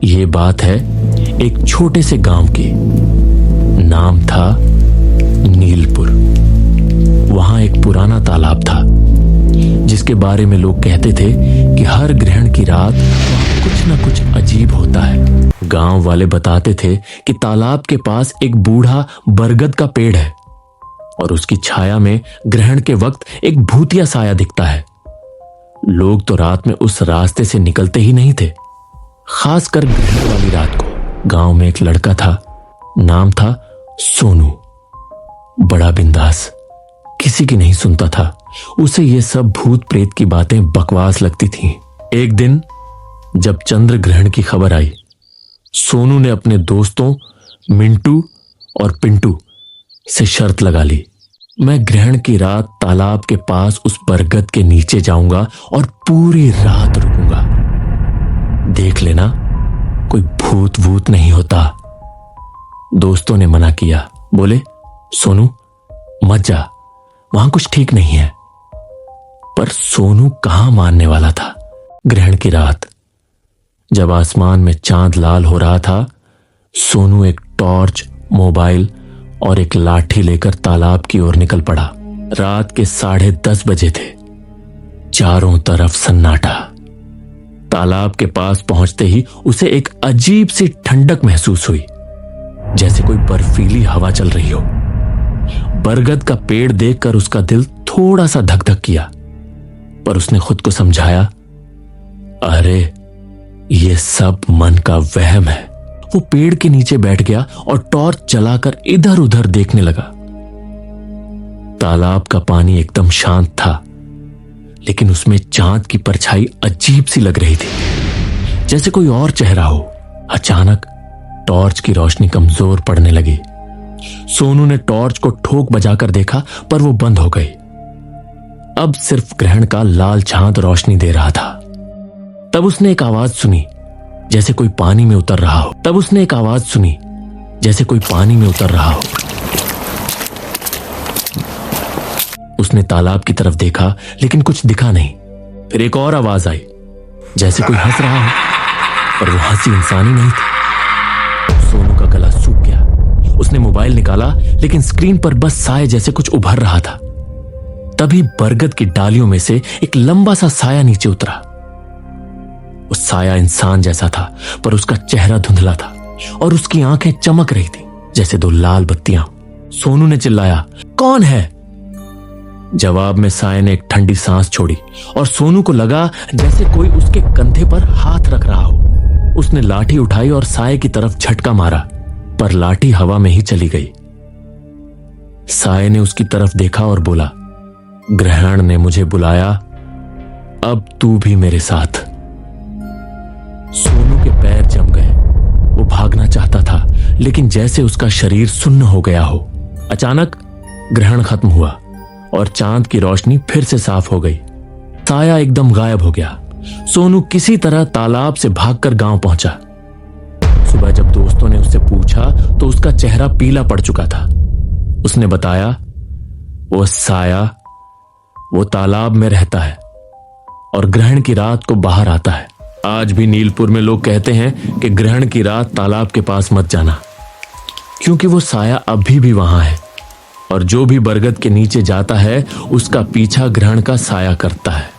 ये बात है एक छोटे से गांव की। नाम था नीलपुर। वहां एक पुराना तालाब था जिसके बारे में लोग कहते थे कि हर ग्रहण की रात वहां कुछ ना कुछ अजीब होता है। गांव वाले बताते थे कि तालाब के पास एक बूढ़ा बरगद का पेड़ है और उसकी छाया में ग्रहण के वक्त एक भूतिया साया दिखता है। लोग तो रात में उस रास्ते से निकलते ही नहीं थे, खासकर ग्रहण वाली रात को। गांव में एक लड़का था, नाम था सोनू। बड़ा बिंदास, किसी की नहीं सुनता था। उसे ये सब भूत प्रेत की बातें बकवास लगती थीं। एक दिन जब चंद्र ग्रहण की खबर आई, सोनू ने अपने दोस्तों मिंटू और पिंटू से शर्त लगा ली, मैं ग्रहण की रात तालाब के पास उस बरगद के नीचे जाऊंगा और पूरी रात रुकूंगा। देख लेना कोई भूत वूत नहीं होता। दोस्तों ने मना किया, बोले सोनू मत जा, वहां कुछ ठीक नहीं है। पर सोनू कहां मानने वाला था। ग्रहण की रात जब आसमान में चांद लाल हो रहा था, सोनू एक टॉर्च, मोबाइल और एक लाठी लेकर तालाब की ओर निकल पड़ा। रात के 10:30 बजे थे। चारों तरफ सन्नाटा। तालाब के पास पहुंचते ही उसे एक अजीब सी ठंडक महसूस हुई, जैसे कोई बर्फीली हवा चल रही हो। बरगद का पेड़ देखकर उसका दिल थोड़ा सा धक धक किया, पर उसने खुद को समझाया, अरे ये सब मन का वहम है। वो पेड़ के नीचे बैठ गया और टॉर्च जलाकर इधर उधर देखने लगा। तालाब का पानी एकदम शांत था, लेकिन उसमें चांद की परछाई अजीब सी लग रही थी, जैसे कोई और चेहरा हो। अचानक टॉर्च की रोशनी कमजोर पड़ने लगी। सोनू ने टॉर्च को ठोक बजाकर देखा, पर वो बंद हो गई। अब सिर्फ ग्रहण का लाल चांद रोशनी दे रहा था। तब उसने एक आवाज सुनी, जैसे कोई पानी में उतर रहा हो। उसने तालाब की तरफ देखा, लेकिन कुछ दिखा नहीं। फिर एक और आवाज आई, जैसे कोई हंस रहा हो, पर वो हंसी इंसानी नहीं थी। सोनू का गला सूख गया। उसने मोबाइल निकाला, लेकिन स्क्रीन पर बस साए जैसे कुछ उभर रहा था। तभी बरगद की डालियों में से एक लंबा सा साया नीचे उतरा। वो साया इंसान जैसा था, पर उसका चेहरा धुंधला था और उसकी आंखें चमक रही थी जैसे दो लाल बत्तियां। सोनू ने चिल्लाया, कौन है? जवाब में साये ने एक ठंडी सांस छोड़ी और सोनू को लगा जैसे कोई उसके कंधे पर हाथ रख रहा हो। उसने लाठी उठाई और साये की तरफ झटका मारा, पर लाठी हवा में ही चली गई। साये ने उसकी तरफ देखा और बोला, ग्रहण ने मुझे बुलाया, अब तू भी मेरे साथ। सोनू के पैर जम गए। वो भागना चाहता था, लेकिन जैसे उसका शरीर सुन्न हो गया हो। अचानक ग्रहण खत्म हुआ और चांद की रोशनी फिर से साफ हो गई। साया एकदम गायब हो गया। सोनू किसी तरह तालाब से भागकर गांव पहुंचा। सुबह जब दोस्तों ने उससे पूछा तो उसका चेहरा पीला पड़ चुका था। उसने बताया, वो साया वो तालाब में रहता है और ग्रहण की रात को बाहर आता है। आज भी नीलपुर में लोग कहते हैं कि ग्रहण की रात तालाब के पास मत जाना, क्योंकि वो साया अभी भी वहां है और जो भी बरगद के नीचे जाता है उसका पीछा ग्रहण का साया करता है।